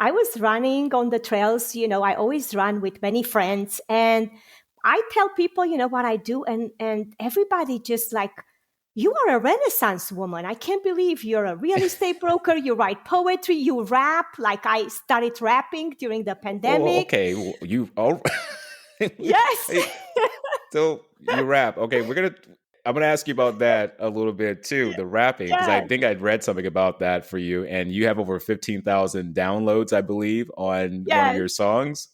I was running on the trails. I always run with many friends, and I tell people, what I do, and everybody just like, you are a Renaissance woman. I can't believe you're a real estate broker. You write poetry, you rap. Like I started rapping during the Oh, pandemic. okay. Well, you all Yes. so you rap. Okay, I'm gonna ask you about that a little bit too, the rapping, because I Yes. think I'd read something about that for you, and you have over 15,000 downloads, I believe, on one of Yes. your songs.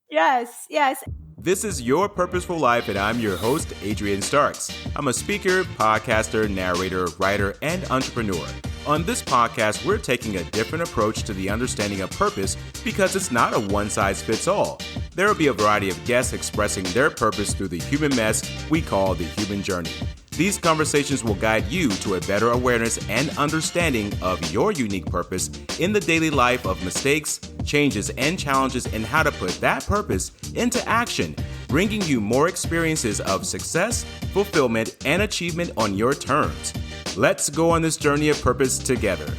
Yes. Yes. This is Your Purposeful Life, and I'm your host, Adrian Starks. I'm a speaker, podcaster, narrator, writer, and entrepreneur. On this podcast, we're taking a different approach to the understanding of purpose because it's not a one-size-fits-all. There will be a variety of guests expressing their purpose through the human mess we call the human journey. These conversations will guide you to a better awareness and understanding of your unique purpose in the daily life of mistakes, changes, and challenges, and how to put that purpose into action, bringing you more experiences of success, fulfillment, and achievement on your terms. Let's go on this journey of purpose together.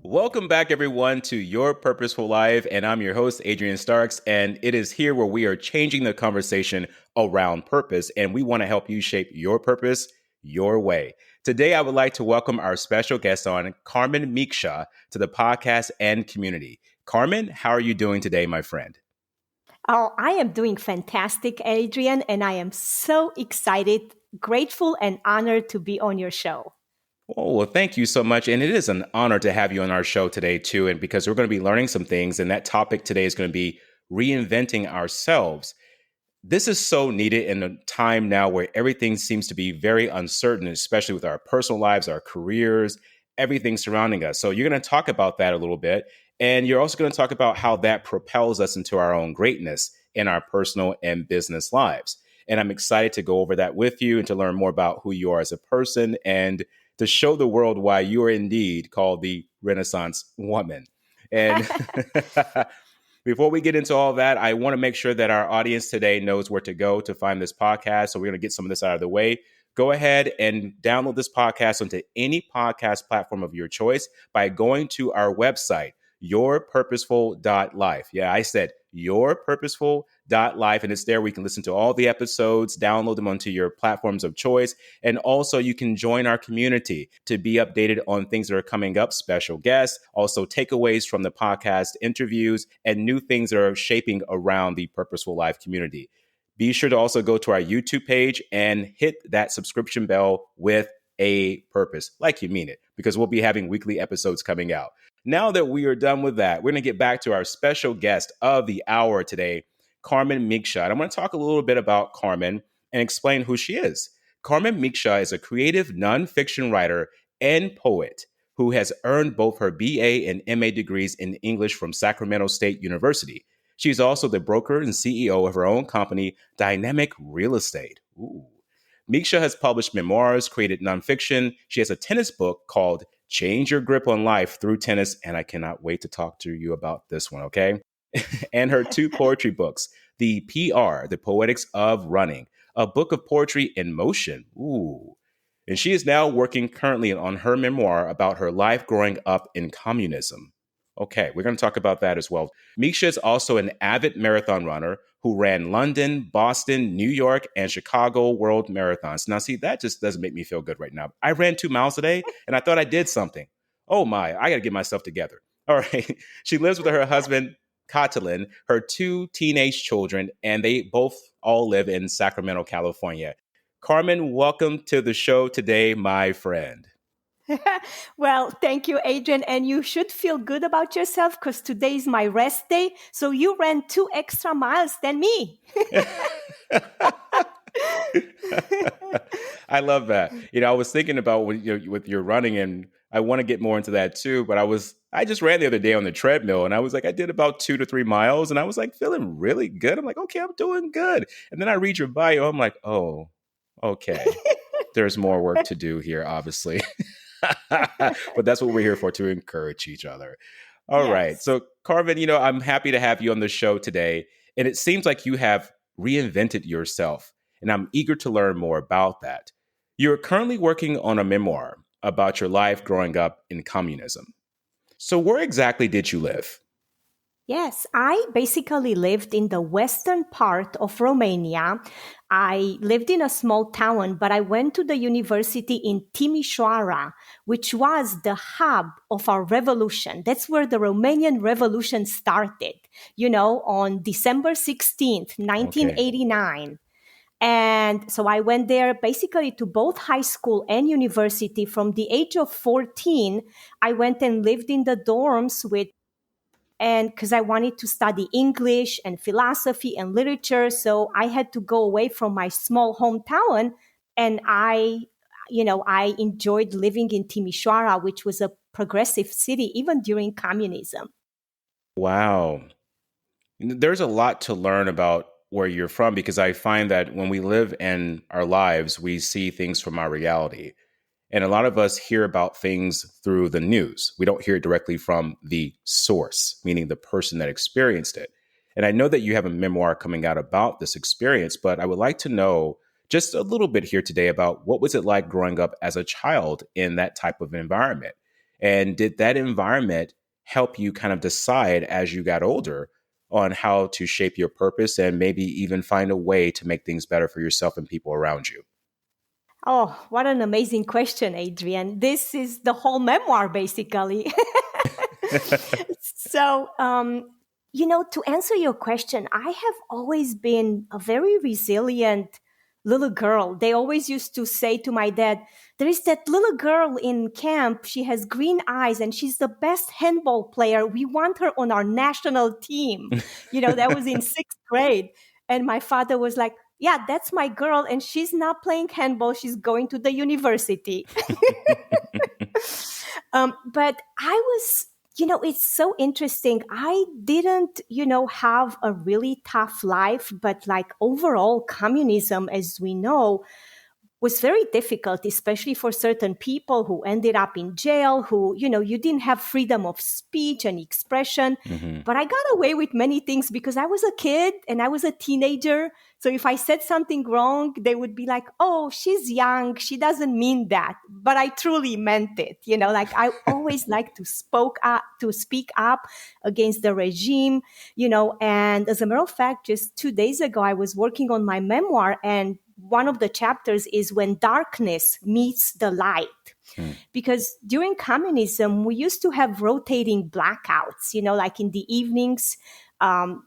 Welcome back, everyone, to Your Purposeful Life, and I'm your host, Adrian Starks, and it is here where we are changing the conversation around purpose, and we want to help you shape your purpose your way. Today, I would like to welcome our special guest on, Carmen Micsa, to the podcast and community. Carmen, how are you doing today, my friend? Oh, I am doing fantastic, Adrian, and I am so excited, grateful, and honored to be on your show. Oh, well, thank you so much. And it is an honor to have you on our show today, too. And because we're going to be learning some things, and that topic today is going to be reinventing ourselves. This is so needed in a time now where everything seems to be very uncertain, especially with our personal lives, our careers, everything surrounding us. So you're going to talk about that a little bit. And you're also going to talk about how that propels us into our own greatness in our personal and business lives. And I'm excited to go over that with you and to learn more about who you are as a person and to show the world why you are indeed called the Renaissance woman. And before we get into all that, I want to make sure that our audience today knows where to go to find this podcast. So we're going to get some of this out of the way. Go ahead and download this podcast onto any podcast platform of your choice by going to our website, yourpurposeful.life. Yeah, I said yourpurposeful.life, and it's there where you can listen to all the episodes, download them onto your platforms of choice, and also you can join our community to be updated on things that are coming up, special guests, also takeaways from the podcast interviews, and new things that are shaping around the Purposeful Life community. Be sure to also go to our YouTube page and hit that subscription bell with a purpose, like you mean it, because we'll be having weekly episodes coming out. Now that we are done with that, we're going to get back to our special guest of the hour today, Carmen Micsa. And I'm going to talk a little bit about Carmen and explain who she is. Carmen Micsa is a creative nonfiction writer and poet who has earned both her BA and MA degrees in English from Sacramento State University. She's also the broker and CEO of her own company, Dynamic Real Estate. Ooh. Micsa has published memoirs, created nonfiction. She has a tennis book called Change Your Grip on Life Through Tennis, and I cannot wait to talk to you about this one, okay? And her two poetry books, The PR, The Poetics of Running, a book of poetry in motion. Ooh. And she is now working currently on her memoir about her life growing up in communism. Okay, we're going to talk about that as well. Micsa is also an avid marathon runner who ran London, Boston, New York, and Chicago World Marathons. Now, see, that just doesn't make me feel good right now. I ran 2 miles today, and I thought I did something. Oh my, I got to get myself together. All right. She lives with her husband, Catalin, her 2 teenage children, and they both all live in Sacramento, California. Carmen, welcome to the show today, my friend. Well, thank you, Adrian. And you should feel good about yourself because today is my rest day. So you ran 2 extra miles than me. I love that. I was thinking about with your running, and I want to get more into that too. But I just ran the other day on the treadmill, and I was like, I did about 2 to 3 miles, and I was like feeling really good. I'm like, okay, I'm doing good. And then I read your bio, I'm like, oh, okay, there's more work to do here, obviously. But that's what we're here for, to encourage each other. All right. So, Carmen, I'm happy to have you on the show today. And it seems like you have reinvented yourself. And I'm eager to learn more about that. You're currently working on a memoir. about your life growing up in communism. So where exactly did you live? Yes, I basically lived in the western part of Romania. I lived in a small town, but I went to the university in Timișoara, which was the hub of our revolution. That's where the Romanian Revolution started, on December 16th, Okay. 1989. And so I went there basically to both high school and university. From the age of 14, I went and lived in the dorms with and because I wanted to study English and philosophy and literature. So I had to go away from my small hometown. And I enjoyed living in Timișoara, which was a progressive city even during communism. Wow. There's a lot to learn about where you're from because I find that when we live in our lives, we see things from our reality. And a lot of us hear about things through the news. We don't hear it directly from the source, meaning the person that experienced it. And I know that you have a memoir coming out about this experience, but I would like to know just a little bit here today about what was it like growing up as a child in that type of environment? And did that environment help you kind of decide as you got older on how to shape your purpose and maybe even find a way to make things better for yourself and people around you? Oh, what an amazing question, Adrian. This is the whole memoir, basically. So, to answer your question, I have always been a very resilient little girl. They always used to say to my dad, there is that little girl in camp. She has green eyes and she's the best handball player. We want her on our national team. That was in sixth grade. And my father was like, yeah, that's my girl. And she's not playing handball. She's going to the university. But I was, it's so interesting. I didn't, have a really tough life, but like overall communism, as we know, was very difficult, especially for certain people who ended up in jail, who, you didn't have freedom of speech and expression. Hmm. But I got away with many things because I was a kid and I was a teenager. So if I said something wrong, they would be like, oh, she's young. She doesn't mean that. But I truly meant it. Like I always like to speak up against the regime, and as a matter of fact, just 2 days ago, I was working on my memoir, and one of the chapters is when darkness meets the light. Because during communism, we used to have rotating blackouts, like in the evenings,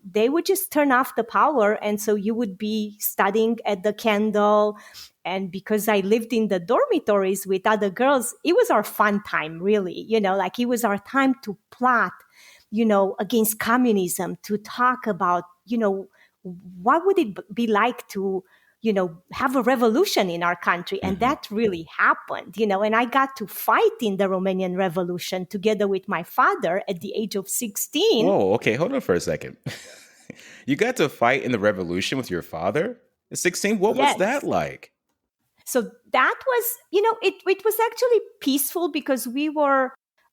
they would just turn off the power. And so you would be studying at the candle. And because I lived in the dormitories with other girls, it was our fun time, really, like it was our time to plot, against communism, to talk about, what would it be like to have a revolution in our country. And Hmm. that really happened, and I got to fight in the Romanian Revolution together with my father at the age of 16. Whoa, okay, hold on for a second. You got to fight in the revolution with your father at 16? What was that Yes. like? So that was, it was actually peaceful because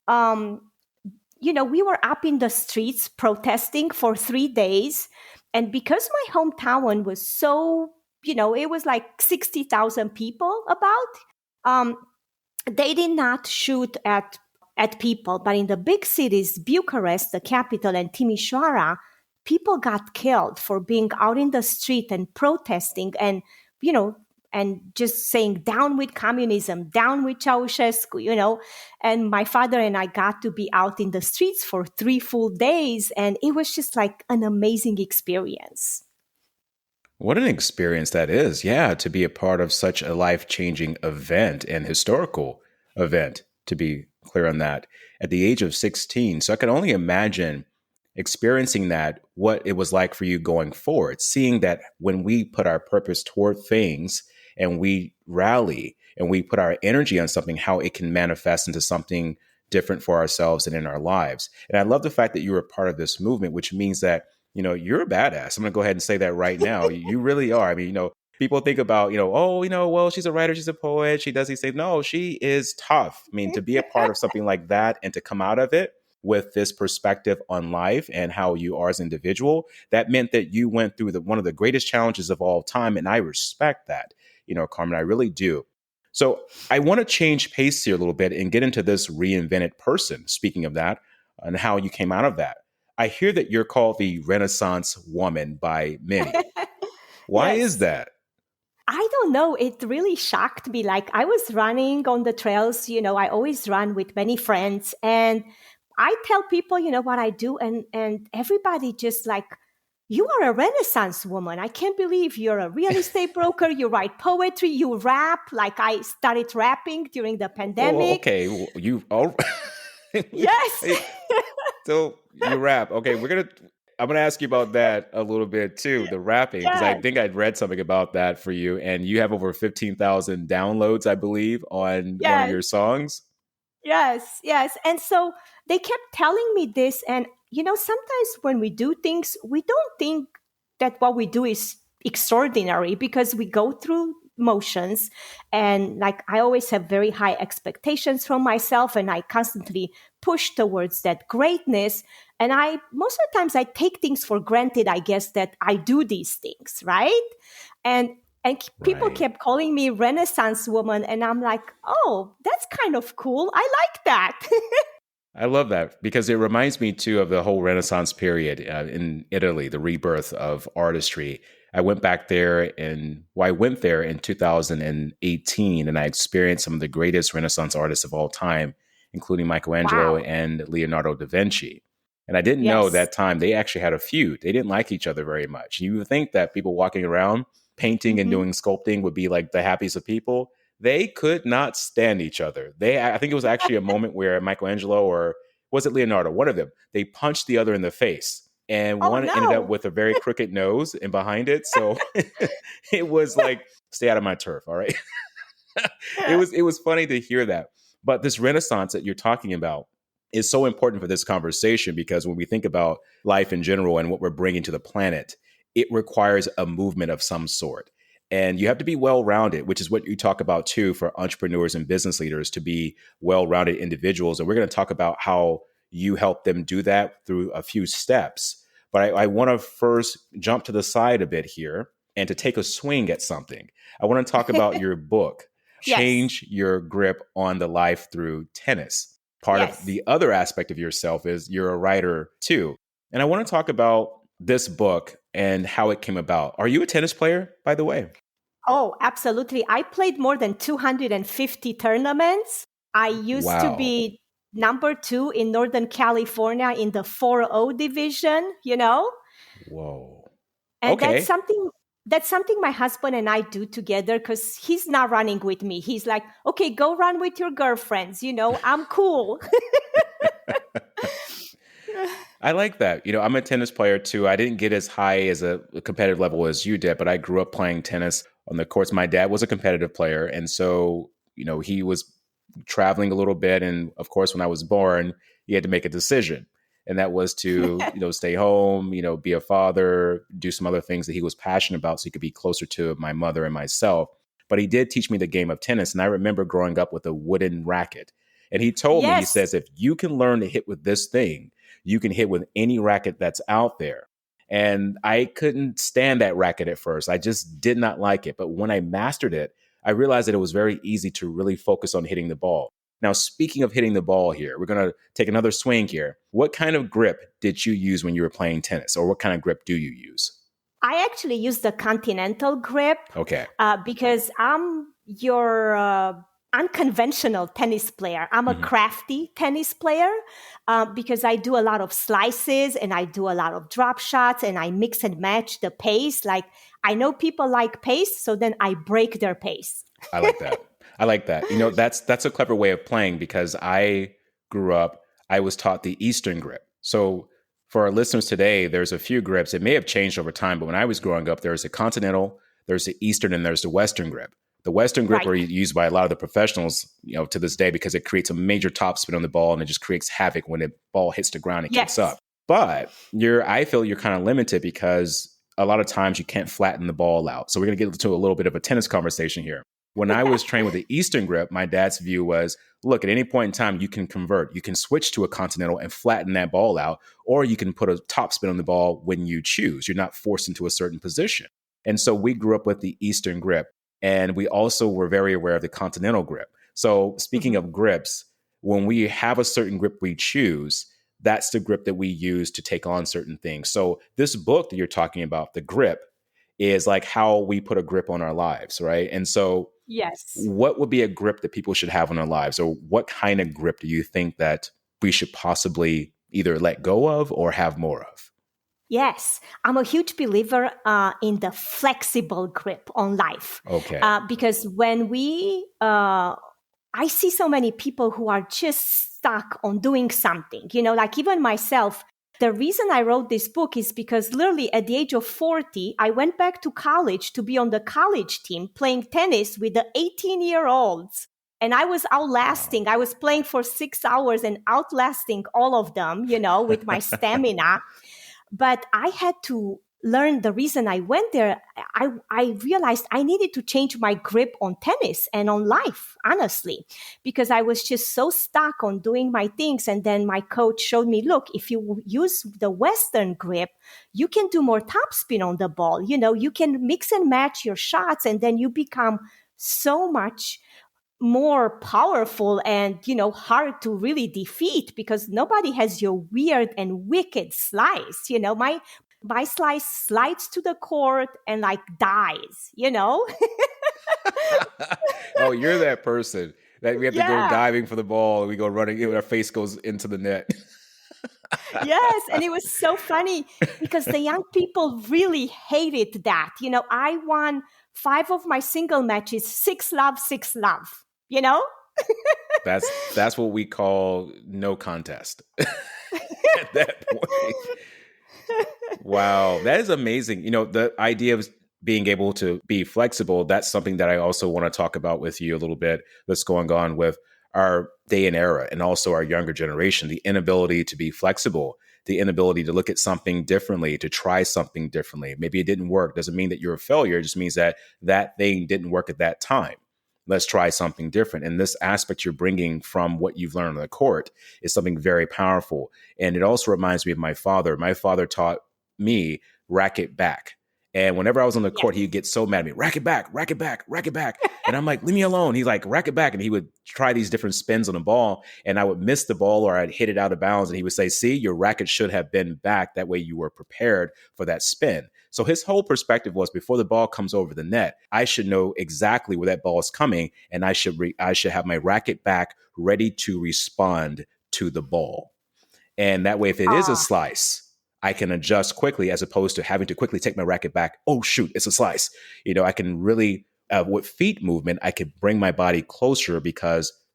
um, we were up in the streets protesting for 3 days. And because my hometown was so, it was like 60,000 people about, um, they did not shoot at people. But in the big cities, Bucharest, the capital, and Timișoara, people got killed for being out in the street and protesting and, you know, and just saying down with communism, down with Ceausescu, and my father and I got to be out in the streets for 3 full days. And it was just like an amazing experience. What an experience that is. Yeah, to be a part of such a life-changing event and historical event, to be clear on that, at the age of 16. So I can only imagine experiencing that, what it was like for you going forward, seeing that when we put our purpose toward things and we rally and we put our energy on something, how it can manifest into something different for ourselves and in our lives. And I love the fact that you were a part of this movement, which means that you're a badass. I'm going to go ahead and say that right now. You really are. I mean, people think about, oh, well, she's a writer, she's a poet, she does these things. No, she is tough. I mean, to be a part of something like that and to come out of it with this perspective on life and how you are as an individual, that meant that you went through one of the greatest challenges of all time. And I respect that, Carmen, I really do. So I want to change pace here a little bit and get into this reinvented person. Speaking of that, and how you came out of that. I hear that you're called the Renaissance woman by many. Why is Yes. that? I don't know. It really shocked me. Like I was running on the trails, I always run with many friends and I tell people, what I do and everybody just like, you are a Renaissance woman. I can't believe you're a real estate broker. You write poetry, you rap. Like I started rapping during the Well, pandemic. okay, you all. Yes. So you rap. Okay, I'm gonna ask you about that a little bit too, the rapping, because I Yes. think I'd read something about that for you, and you have over 15,000 downloads, I believe, on one of Yes. your songs. Yes, yes. And so they kept telling me this. And, sometimes when we do things, we don't think that what we do is extraordinary because we go through motions. And like I always have very high expectations from myself and I constantly push towards that greatness. And most of the times I take things for granted, I guess, that I do these things, right? And people Right. kept calling me Renaissance woman, and I'm like, oh, that's kind of cool. I like that. I love that because it reminds me too of the whole Renaissance period in Italy, the rebirth of artistry. I went back there I went there in 2018 and I experienced some of the greatest Renaissance artists of all time, including Michelangelo Wow. and Leonardo da Vinci. And I didn't know Yes. that time they actually had a feud. They didn't like each other very much. You would think that people walking around painting and Hmm. doing sculpting would be like the happiest of people. They could not stand each other. I think it was actually a moment where Michelangelo or was it Leonardo, one of them, they punched the other in the face. And Oh one ended up no. with a very crooked nose and behind it. So it was like, stay out of my turf. All right. It was funny to hear that. But this renaissance that you're talking about is so important for this conversation because when we think about life in general and what we're bringing to the planet, it requires a movement of some sort. And you have to be well rounded, which is what you talk about too for entrepreneurs and business leaders to be well rounded individuals. And we're going to talk about how you help them do that through a few steps. But I want to first jump to the side a bit here and to take a swing at something. I want to talk about your book, Yes. Change Your Grip on the Life Through Tennis. Part of Yes. the other aspect of yourself is you're a writer too. And I want to talk about this book and how it came about. Are you a tennis player, by the way? Oh, absolutely. I played more than 250 tournaments. I used to Wow. be number two in Northern California in the 4-0 division. Whoa. And Okay. that's something my husband and I do together because he's not running with me. He's like, okay, go run with your girlfriends. I'm cool. I like that. I'm a tennis player too. I didn't get as high as a competitive level as you did, but I grew up playing tennis on the courts. My dad was a competitive player. And so, he was traveling a little bit. And of course, when I was born, he had to make a decision. And that was to, stay home, be a father, do some other things that he was passionate about so he could be closer to my mother and myself. But he did teach me the game of tennis. And I remember growing up with a wooden racket. And he told me, he Yes. says, if you can learn to hit with this thing, you can hit with any racket that's out there. And I couldn't stand that racket at first. I just did not like it. But when I mastered it, I realized that it was very easy to really focus on hitting the ball. Now, speaking of hitting the ball here, we're going to take another swing here. What kind of grip did you use when you were playing tennis, or what kind of grip do you use? I actually use the continental grip Okay. because I'm your unconventional tennis player. I'm a Mhm. crafty tennis player because I do a lot of slices and I do a lot of drop shots and I mix and match the pace. Like I know people like pace, so then I break their pace. I like that. I like that. That's a clever way of playing because I grew up, I was taught the Eastern grip. So for our listeners today, there's a few grips. It may have changed over time, but when I was growing up, there's a continental, there's the Eastern, and there's the Western grip. The Western grip Right. are used by a lot of the professionals, to this day because it creates a major topspin on the ball and it just creates havoc when the ball hits the ground and kicks Yes. up. But I feel you're kind of limited because a lot of times you can't flatten the ball out. So we're going to get into a little bit of a tennis conversation here. When I was trained with the Eastern grip, my dad's view was, look, at any point in time, you can convert. You can switch to a continental and flatten that ball out, or you can put a topspin on the ball when you choose. You're not forced into a certain position. And so we grew up with the Eastern grip. And we also were very aware of the continental grip. So speaking Mhm. of grips, when we have a certain grip we choose, that's the grip that we use to take on certain things. So this book that you're talking about, the grip, is like how we put a grip on our lives, right? And so Yes. what would be a grip that people should have on their lives, or what kind of grip do you think that we should possibly either let go of or have more of? Yes, I'm a huge believer in the flexible grip on life Okay. because I see so many people who are just stuck on doing something, like even myself. The reason I wrote this book is because literally at the age of 40, I went back to college to be on the college team playing tennis with the 18-year-olds. And I was Wow. outlasting, I was playing for 6 hours and outlasting all of them, with my stamina. But I had to learn the reason I went there. I realized I needed to change my grip on tennis and on life, honestly, because I was just so stuck on doing my things. And then my coach showed me, look, if you use the Western grip, you can do more topspin on the ball. You can mix and match your shots, and then you become so much more powerful and hard to really defeat because nobody has your weird and wicked slice. My slice slides to the court and like dies. Oh, you're that person that we have to go Yeah. diving for the ball and we go running, our face goes into the net. Yes, and it was so funny because the young people really hated that. I won 5 of my single matches, 6-love, 6-love, you know That's what we call no contest at that point. Wow, that is amazing. The idea of being able to be flexible, that's something that I also want to talk about with you a little bit, that's going on with our day and era and also our younger generation, the inability to be flexible, the inability to look at something differently, to try something differently. Maybe it didn't work. Doesn't mean that you're a failure. It just means that that thing didn't work at that time. Let's try something different. And this aspect you're bringing from what you've learned on the court is something very powerful. And it also reminds me of my father. My father taught me racket back. And whenever I was on the court, he'd Yes. get so mad at me, racket back, racket back, racket back. And I'm like, leave me alone. He's like, racket back. And he would try these different spins on the ball. And I would miss the ball or I'd hit it out of bounds. And he would say, see, your racket should have been back. That way you were prepared for that spin. So his whole perspective was before the ball comes over the net, I should know exactly where that ball is coming. And I should have my racket back ready to respond to the ball. And that way, if it is a Ah, slice, I can adjust quickly as opposed to having to quickly take my racket back. Oh, shoot, it's a slice. I can really, with feet movement, I could bring my body closer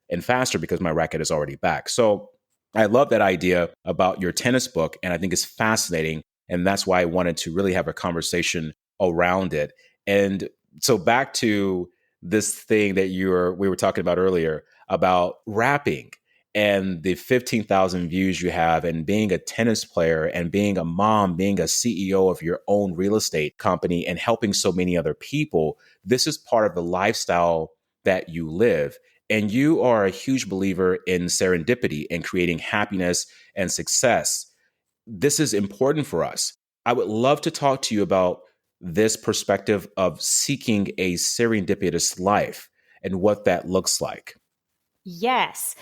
and faster because my racket is already back. So I love that idea about your tennis book. And I think it's fascinating. And that's why I wanted to really have a conversation around it. And so back to this thing that we were talking about earlier about rapping and the 15,000 views you have and being a tennis player and being a mom, being a CEO of your own real estate company and helping so many other people. This is part of the lifestyle that you live. And you are a huge believer in serendipity and creating happiness and success. This is important for us. I would love to talk to you about this perspective of seeking a serendipitous life and what that looks like. yes.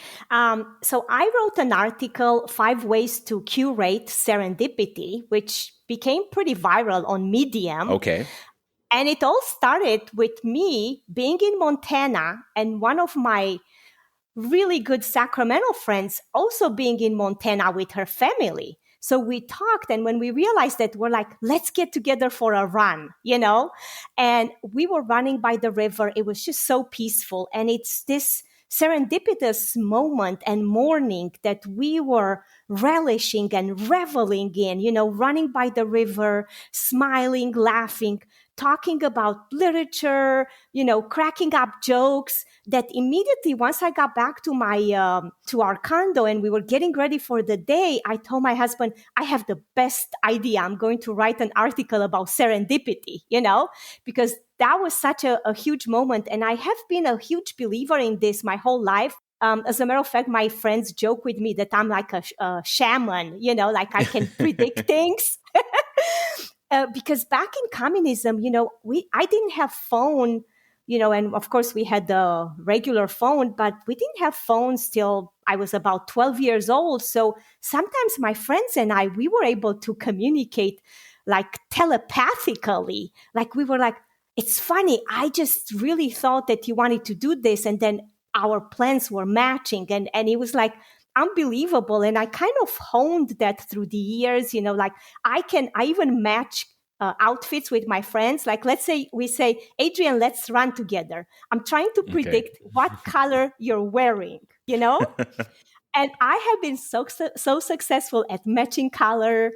So I wrote an article, 5 Ways to Curate Serendipity, which became pretty viral on Medium. Okay. And it all started with me being in Montana and one of my really good Sacramento friends also being in Montana with her family. So we talked, and when we realized that, we're like, let's get together for a run. And we were running by the river. It was just so peaceful. And it's this serendipitous moment and morning that we were relishing and reveling in, running by the river, smiling, laughing, talking about literature, cracking up jokes that immediately once I got back to to our condo and we were getting ready for the day, I told my husband, I have the best idea. I'm going to write an article about serendipity, because that was such a huge moment. And I have been a huge believer in this my whole life. As a matter of fact, my friends joke with me that I'm like a shaman, like I can predict things. Because back in communism, I didn't have phone, and of course we had the regular phone, but we didn't have phones till I was about 12 years old. So sometimes my friends and I, we were able to communicate like telepathically. Like we were like, it's funny. I just really thought that you wanted to do this. And then our plans were matching. And it was like unbelievable. And I kind of honed that through the years, like I even match outfits with my friends. Like, let's say we say, Adrian, let's run together. I'm trying to Okay. predict what color you're wearing. And I have been so successful at matching color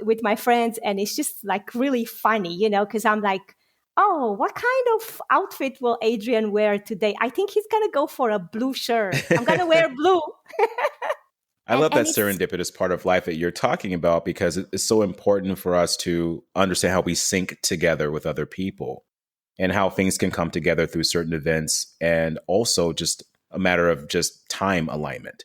with my friends. And it's just like really funny, because I'm like, oh, what kind of outfit will Adrian wear today? I think he's going to go for a blue shirt. I'm going to wear blue. I and, love that and it's, serendipitous part of life that you're talking about because it's so important for us to understand how we sync together with other people and how things can come together through certain events and also just a matter of just time alignment.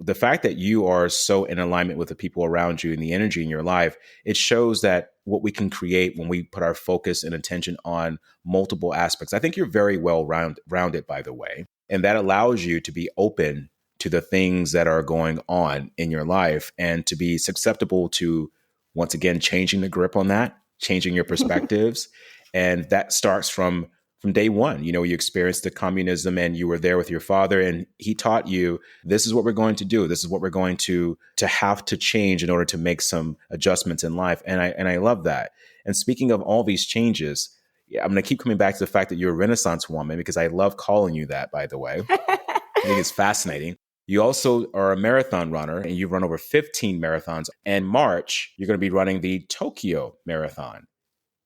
The fact that you are so in alignment with the people around you and the energy in your life, it shows that what we can create when we put our focus and attention on multiple aspects. I think you're very well rounded, by the way, and that allows you to be open to the things that are going on in your life and to be susceptible to, once again, changing the grip on that, changing your perspectives. And that starts from day one. You experienced the communism and you were there with your father and he taught you, this is what we're going to do. This is what we're going to have to change in order to make some adjustments in life. And I love that. And speaking of all these changes, yeah, I'm going to keep coming back to the fact that you're a Renaissance woman because I love calling you that, by the way. I think it's fascinating. You also are a marathon runner and you've run over 15 marathons. In March, you're going to be running the Tokyo Marathon.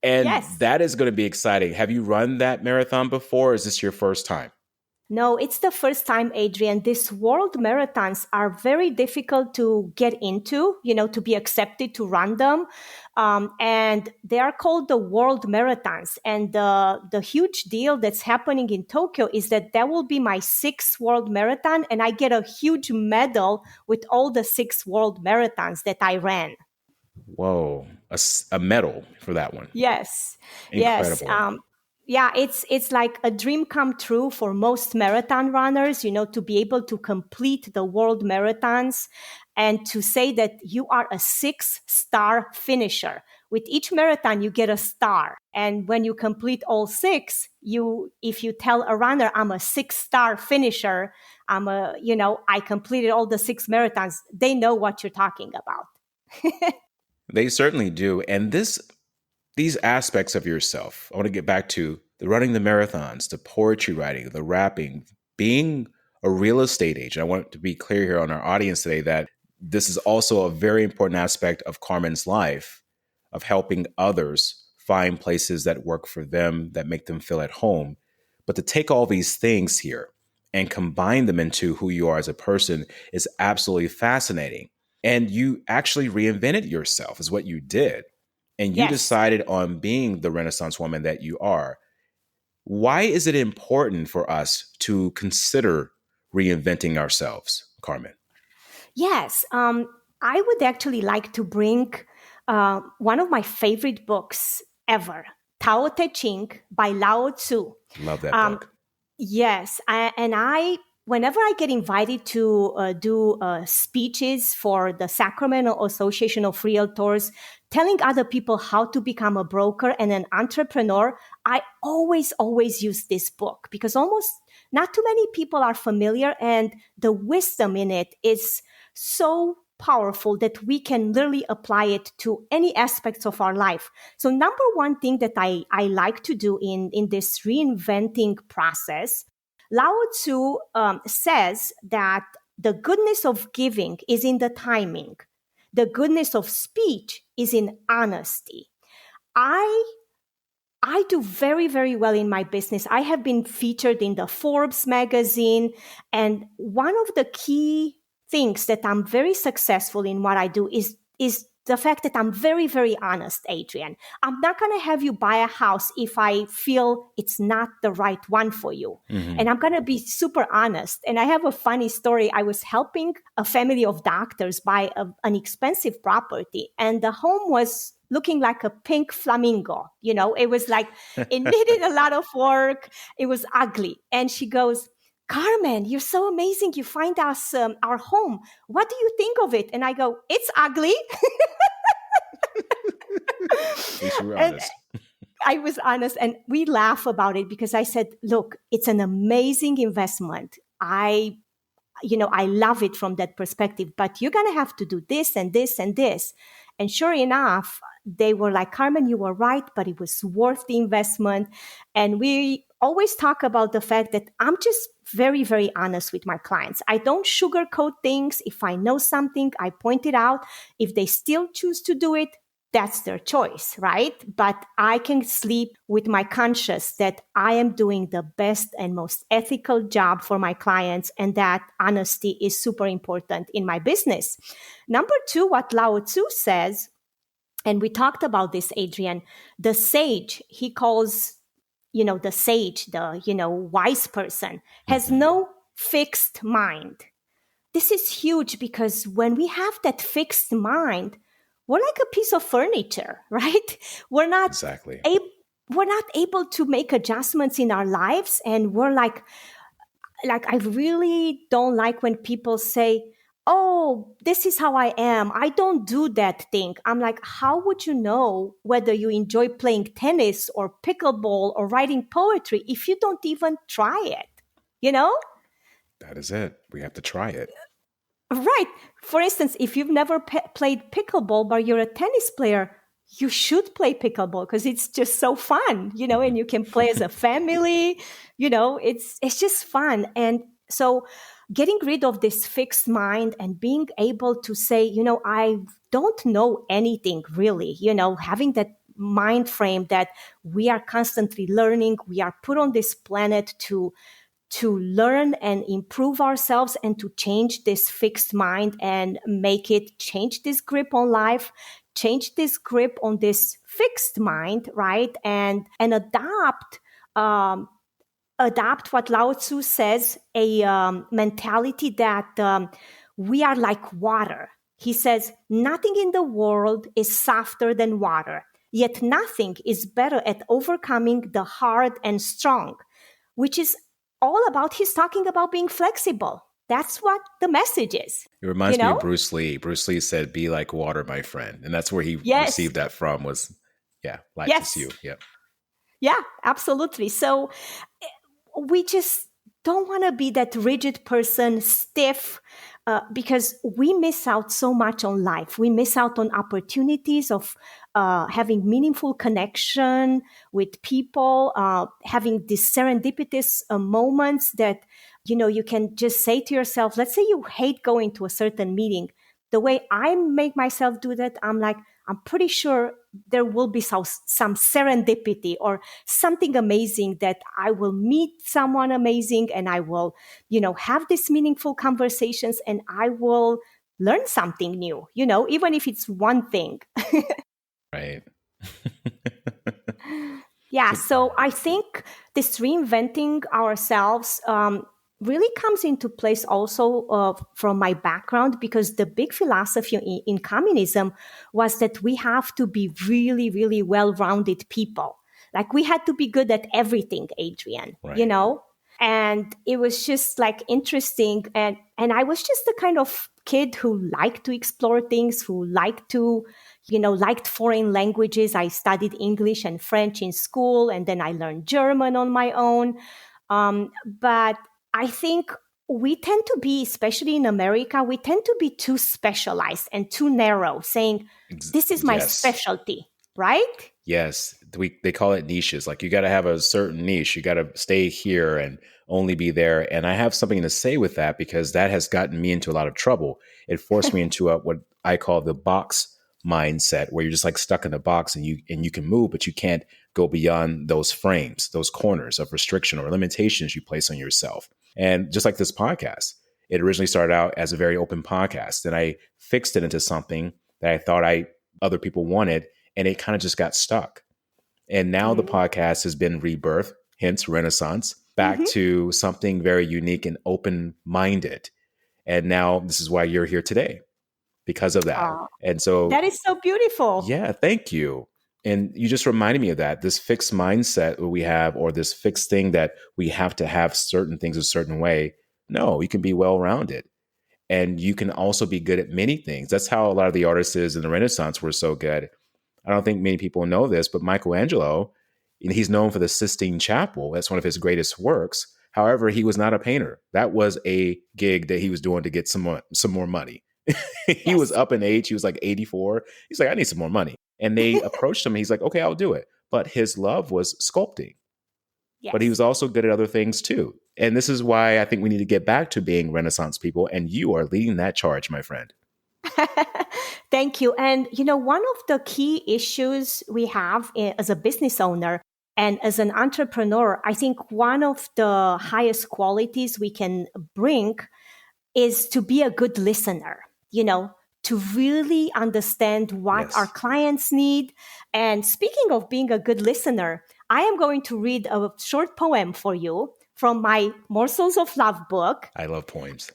And yes. that is going to be exciting. Have you run that marathon before? Or is this your first time? No, it's the first time, Adrian. These world marathons are very difficult to get into, to be accepted to run them. And they are called the world marathons. And the huge deal that's happening in Tokyo is that will be my 6th world marathon. And I get a huge medal with all the 6 world marathons that I ran. Whoa, a medal for that one. Yes. Yes. Incredible. Yeah, it's like a dream come true for most marathon runners, to be able to complete the world marathons and to say that you are a 6-star finisher. With each marathon, you get a star. And when you complete all 6, if you tell a runner, I'm a 6-star finisher, I completed all the 6 marathons, they know what you're talking about. They certainly do. And these aspects of yourself, I want to get back to the running the marathons, the poetry writing, the rapping, being a real estate agent. I want to be clear here on our audience today that this is also a very important aspect of Carmen's life, of helping others find places that work for them, that make them feel at home. But to take all these things here and combine them into who you are as a person is absolutely fascinating. And you actually reinvented yourself is what you did. And you Yes. decided on being the Renaissance woman that you are. Why is it important for us to consider reinventing ourselves, Carmen? Yes, I would actually like to bring one of my favorite books ever, Tao Te Ching by Lao Tzu. Love that Um, book. Yes, whenever I get invited to do speeches for the Sacramento Association of Realtors, telling other people how to become a broker and an entrepreneur, I always use this book because almost not too many people are familiar, and the wisdom in it is so powerful that we can literally apply it to any aspects of our life. So number one thing that I like to do in this reinventing process, Lao Tzu says that the goodness of giving is in the timing. The goodness of speech is in honesty. I do very, very well in my business. I have been featured in the Forbes magazine. And one of the key things that I'm very successful in what I do is the fact that I'm very, very honest, Adrian. I'm not going to have you buy a house if I feel it's not the right one for you. Mm-hmm. And I'm going to be super honest. And I have a funny story. I was helping a family of doctors buy an expensive property, and the home was looking like a pink flamingo. It was like, it needed a lot of work. It was ugly. And she goes, Carmen, you're so amazing. You find us our home. What do you think of it? And I go, it's ugly. At least you were And honest. I was honest, and we laugh about it because I said, look, it's an amazing investment. I love it from that perspective, but you're going to have to do this and this and this. And sure enough, they were like, Carmen, you were right, but it was worth the investment. And we always talk about the fact that I'm just very, very honest with my clients. I don't sugarcoat things. If I know something, I point it out. If they still choose to do it, that's their choice, right? But I can sleep with my conscience that I am doing the best and most ethical job for my clients, and that honesty is super important in my business. Number two, what Lao Tzu says, and we talked about this, Adrian, the sage, he calls, the sage, the, wise person, has no fixed mind. This is huge because when we have that fixed mind, we're like a piece of furniture, right? We're not Exactly. we're not able to make adjustments in our lives, and we're like I really don't like when people say, "Oh, this is how I am. I don't do that thing." I'm like, how would you know whether you enjoy playing tennis or pickleball or writing poetry if you don't even try it? You know? That is it. We have to try it. Right. For instance, if you've never played pickleball, but you're a tennis player, you should play pickleball because it's just so fun, and you can play as a family, it's just fun. And so getting rid of this fixed mind and being able to say, I don't know anything really, having that mind frame that we are constantly learning, we are put on this planet to learn and improve ourselves and to change this fixed mind and change this grip on life, change this grip on this fixed mind, right? And adopt what Lao Tzu says, a mentality that we are like water. He says, nothing in the world is softer than water, yet nothing is better at overcoming the hard and strong, which is all about, he's talking about being flexible. That's what the message is. It reminds me of Bruce Lee. Bruce Lee said, "Be like water, my friend," and that's where he Yes. received that from. Was life Yes. is you. Yep. Yeah, absolutely. So we just don't want to be that rigid person, stiff, because we miss out so much on life. We miss out on opportunities of having meaningful connection with people, having these serendipitous moments that, you can just say to yourself, let's say you hate going to a certain meeting. The way I make myself do that, I'm like, I'm pretty sure there will be some serendipity or something amazing that I will meet someone amazing and I will, have these meaningful conversations and I will learn something new, even if it's one thing. Right. Yeah. So I think this reinventing ourselves really comes into place also from my background, because the big philosophy in communism was that we have to be really, really well-rounded people. Like we had to be good at everything, Adrian, Right. And it was just like interesting. And I was just the kind of kid who liked to explore things, who liked to, liked foreign languages. I studied English and French in school, and then I learned German on my own. But I think we tend to be, especially in America, we tend to be too specialized and too narrow, saying, this is my Yes. specialty, right? Yes. They call it niches. Like you got to have a certain niche. You got to stay here and only be there. And I have something to say with that, because that has gotten me into a lot of trouble. It forced me into what I call the box mindset, where you're just like stuck in a box and you can move, but you can't go beyond those frames, those corners of restriction or limitations you place on yourself. And just like this podcast, it originally started out as a very open podcast. And I fixed it into something that I thought other people wanted, and it kind of just got stuck. And now the podcast has been rebirthed, hence Renaissance, back to something very unique and open-minded. And now this is why you're here today. because of that. Oh, And so, that is so beautiful. yeah, thank you. And you just reminded me of that, this fixed mindset that we have, or this fixed thing that we have to have certain things a certain way. No, you can be well rounded. And you can also be good at many things. That's how a lot of the artists in the Renaissance were so good. I don't think many people know this, but Michelangelo, he's known for the Sistine Chapel. That's one of his greatest works. However, he was not a painter. That was a gig that he was doing to get some more money. He was Yes. up in age. He was like 84. He's like, I need some more money. And they approached him. And he's like, okay, I'll do it. But his love was sculpting. But he was Yes. also good at other things too. And this is why I think we need to get back to being Renaissance people. And you are leading that charge, my friend. Thank you. And, one of the key issues we have as a business owner and as an entrepreneur, I think one of the highest qualities we can bring is to be a good listener, to really understand what our Yes. clients need. And speaking of being a good listener, I am going to read a short poem for you from my Morsels of Love book. I love poems.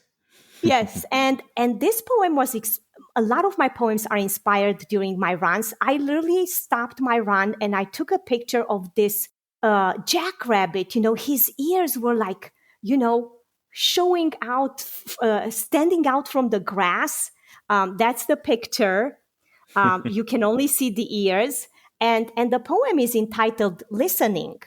Yes, and this poem was a lot of my poems are inspired during my runs. I literally stopped my run and I took a picture of this jackrabbit. His ears were like, showing out, standing out from the grass. That's the picture. You can only see the ears, and the poem is entitled "Listening."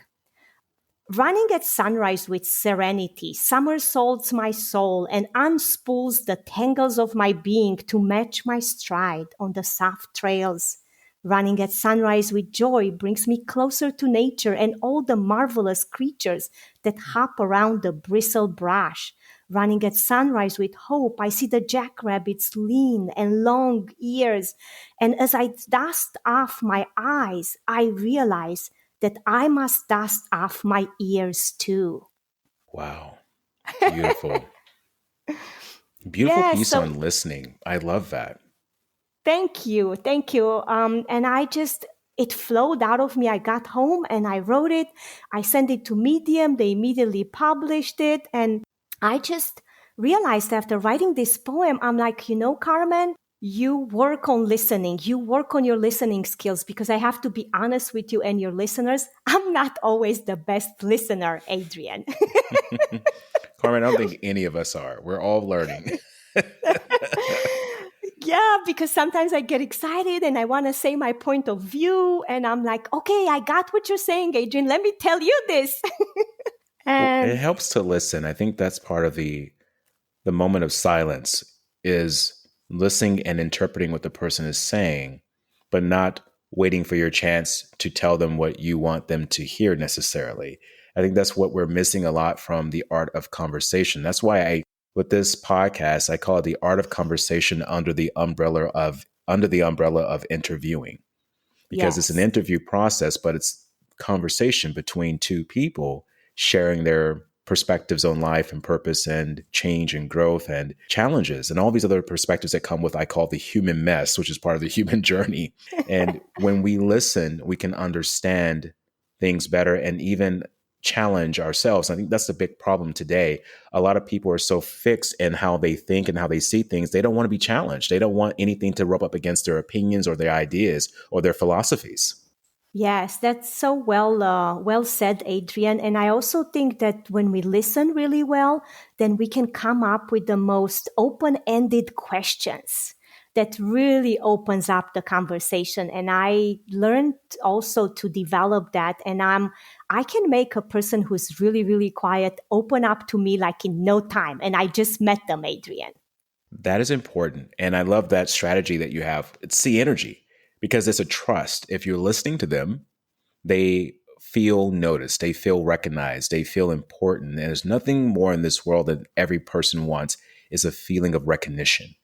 Running at sunrise with serenity somersaults my soul and unspools the tangles of my being to match my stride on the soft trails. Running at sunrise with joy brings me closer to nature and all the marvelous creatures that hop around the bristle brush. Running at sunrise with hope, I see the jackrabbit's lean and long ears. And as I dust off my eyes, I realize that I must dust off my ears too. Wow. Beautiful. Beautiful Yeah, piece so on listening. I love that. thank you. Thank you. And it flowed out of me. I got home and I wrote it. I sent it to Medium. They immediately published it. And I just realized after writing this poem, I'm like, Carmen, you work on listening. You work on your listening skills because I have to be honest with you and your listeners. I'm not always the best listener, Adrian. Carmen, I don't think any of us are. We're all learning. Yeah, because sometimes I get excited and I want to say my point of view. And I'm like, okay, I got what you're saying, Adrian. Let me tell you this. Well, it And helps to listen. I think that's part of the moment of silence is listening and interpreting what the person is saying, but not waiting for your chance to tell them what you want them to hear necessarily. I think that's what we're missing a lot from the art of conversation. That's why with this podcast, I call it the art of conversation under the umbrella of interviewing, because it's an yes, interview process, but it's conversation between two people sharing their perspectives on life and purpose and change and growth and challenges and all these other perspectives that come with, I call the human mess, which is part of the human journey. And when we listen, we can understand things better and even challenge ourselves. I think that's the big problem today. A lot of people are so fixed in how they think and how they see things. They don't want to be challenged. They don't want anything to rub up against their opinions or their ideas or their philosophies. yes, that's so well said, Adrian. And I also think that when we listen really well, then we can come up with the most open-ended questions that really opens up the conversation. And I learned also to develop that. And I can make a person who's really, really quiet open up to me like in no time. And I just met them, Adrian. That is important. And I love that strategy that you have. It's the energy because it's a trust. If you're listening to them, they feel noticed, they feel recognized, they feel important. And there's nothing more in this world that every person wants is a feeling of recognition.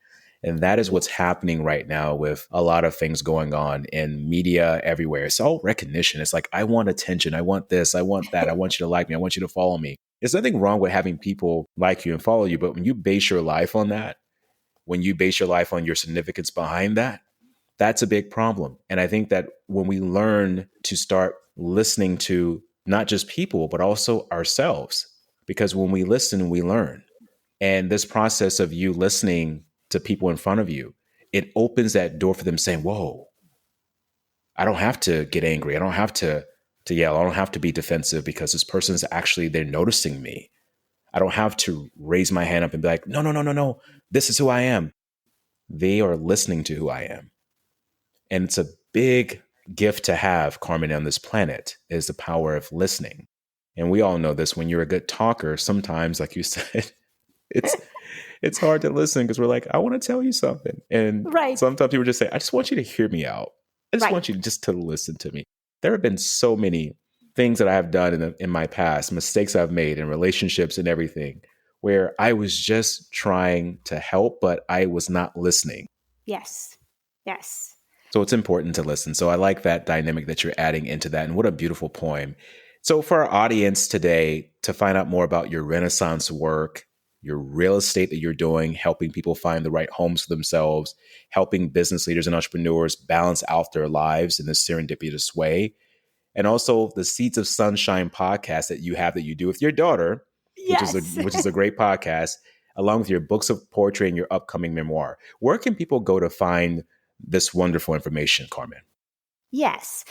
And that is what's Yes. happening right now with a lot of things going on in media everywhere. It's all recognition. It's like, I want attention. I want this. I want that. I want you to like me. I want you to follow me. There's nothing wrong with having people like you and follow you. But when you base your life on that, when you base your life on your significance behind that, that's a big problem. And I think that when we learn to start listening to not just people, but also ourselves, because when we listen, we learn. And this process of you listening to people in front of you it opens that door for them saying, whoa, I don't have to get angry. I don't have to yell. I don't have to be defensive because this person's actually, they're noticing me. I don't have to raise my hand up and be like, no, no, no, no, no. This is who I am. They are listening to who I am. And it's a big gift to have, Carmen, on this planet, is the power of listening. And we all know this. When you're a good talker, sometimes, like you said, it's hard to listen because we're like, I want to tell you something. And Right. sometimes people just say, I just want you to hear me out. I just Right. want you just to listen to me. There have been so many things that I have done in my past, mistakes I've made in relationships and everything, where I was just trying to help, but I was not listening. Yes. Yes. So it's important to listen. So I like that dynamic that you're adding into that. And what a beautiful poem. So for our audience today, to find out more about your Renaissance work, your real estate that you're doing, helping people find the right homes for themselves, helping business leaders and entrepreneurs balance out their lives in this serendipitous way, and also the Seeds of Sunshine podcast that you do with your daughter, which is Yes. a great podcast, along with your books of poetry and your upcoming memoir. Where can people go to find this wonderful information, Carmen? Yes.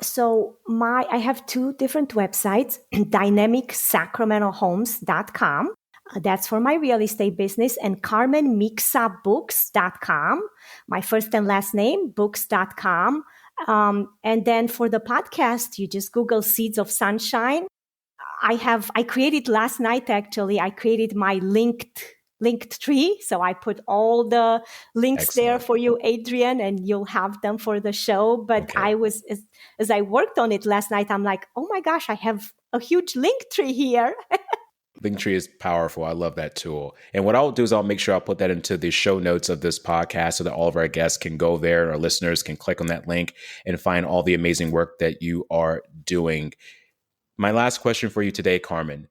So I have two different websites, dynamicsacramentohomes.com. That's for my real estate business, and carmenmixabooks.com, my first and last name, books.com. And then for the podcast, you just Google Seeds of Sunshine. I created last night, actually, I created my linked tree. So I put all the links Excellent. there for you, Adrian, and you'll have them for the show. But Okay. as I worked on it last night, I'm like, oh my gosh, I have a huge link tree here. Linktree is powerful. I love that tool. And what I'll do is I'll make sure I'll put that into the show notes of this podcast so that all of our guests can go there. Our listeners can click on that link and find all the amazing work that you are doing. My last question for you today, Carmen,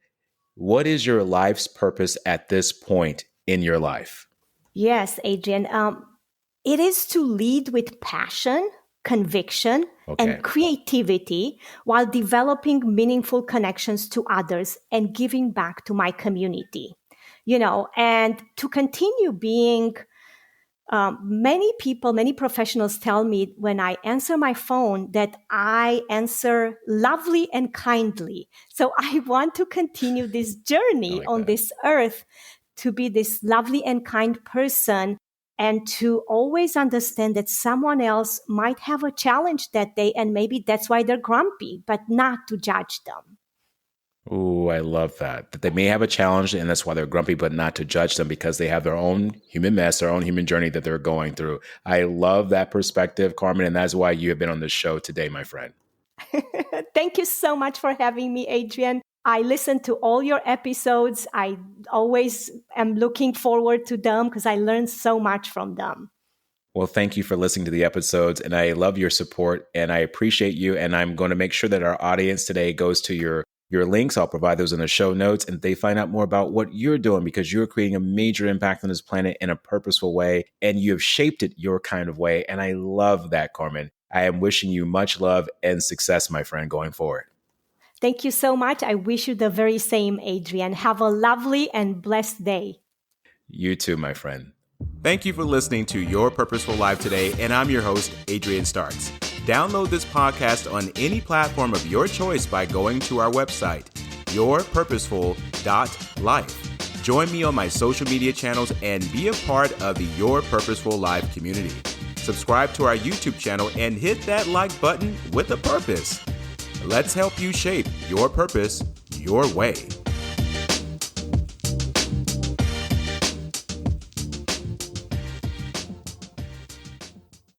what is your life's purpose at this point in your life? Yes, Adrian. It is to lead with passion, conviction, and creativity while developing meaningful connections to others and giving back to my community, and to continue being. Many professionals tell me when I answer my phone that I answer lovely and kindly. So I want to continue this journey on this earth to be this lovely and kind person, and to always understand that someone else might have a challenge that day, and maybe that's why they're grumpy, but not to judge them. Ooh, I love that. That they may have a challenge and that's why they're grumpy, but not to judge them because they have their own human mess, their own human journey that they're going through. I love that perspective, Carmen, and that's why you have been on the show today, my friend. Thank you so much for having me, Adrian. I listen to all your episodes. I always am looking forward to them because I learned so much from them. Well, thank you for listening to the episodes, and I love your support, and I appreciate you, and I'm going to make sure that our audience today goes to your links. I'll provide those in the show notes, and they find out more about what you're doing because you're creating a major impact on this planet in a purposeful way, and you have shaped it your kind of way, and I love that, Carmen. I am wishing you much love and success, my friend, going forward. Thank you so much. I wish you the very same, Adrian. Have a lovely and blessed day. You too, my friend. Thank you for listening to Your Purposeful Life today, and I'm your host, Adrian Starks. Download this podcast on any platform of your choice by going to our website, yourpurposeful.life. Join me on my social media channels and be a part of the Your Purposeful Life community. Subscribe to our YouTube channel and hit that like button with a purpose. Let's help you shape your purpose your way.